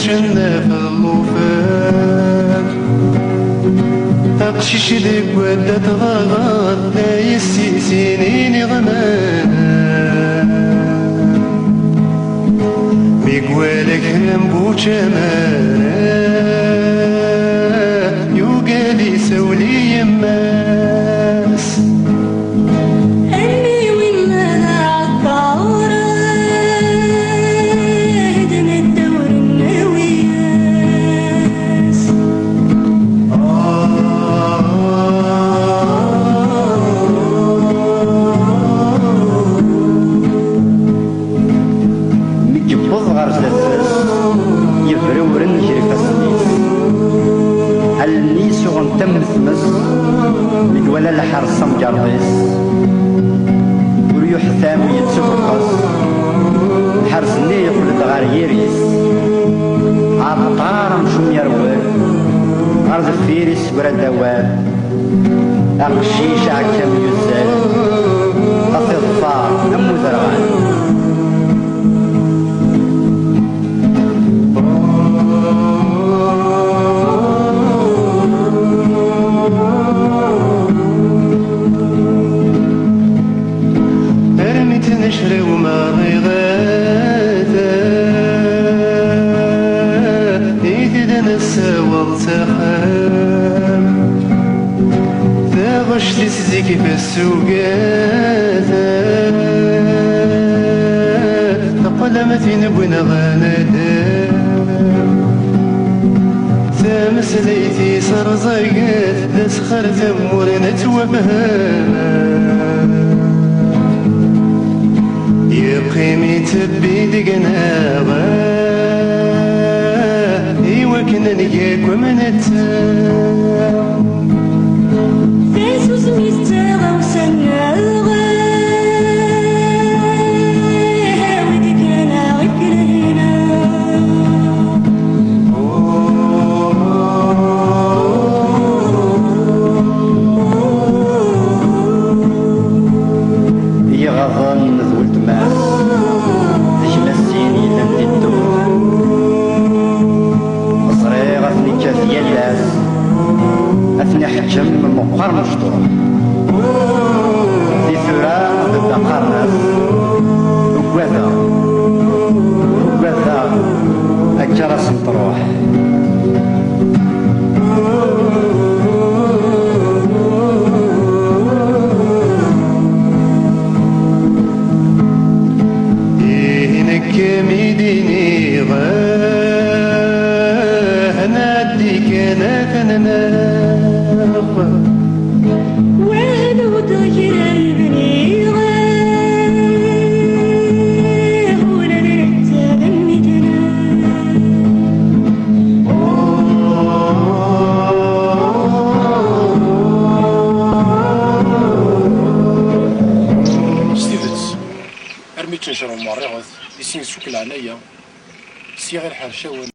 شنا في اللوفات أقشيش ذيك ودات غاغات لا يسيسينيني غمان ميقوالك رمبو شمال يوقالي سولي يماس ولا الحرس مجرس وريح ثامي يتسفقس الحرس اللي يقلد غار يريس عطار مشوم يروال غرز فيريس ورا دوال أقشيش عكام يزال قصي الضفار أمو زرغان نشري وما غيغاتا إذا نساوى التحام ذا غش تسزيك في السوقاتا تقلمت نبونا غاناتا تامسليتي صار زايقات ذا سخر تمورنا توفهام يقيمي تبي دقناغا إيوا كنا نياك ومن التام فاسوس ميستاغا وسناغا وديك أنا غكرهنا يغضن ذو التماس تجمسيني لم تدور صريغ أثني كافية اللاس أثني حجم مقر مشطوح ذي ثراء ضد قرنس وكذا الجرس مطروح كميديني غاه ناديك انا كنناغ وين ودغير البني غاه ولا نرتاب المدنا ستيفت ارميت نشرو مريغ يسين سوك العناية سي غير حرشاون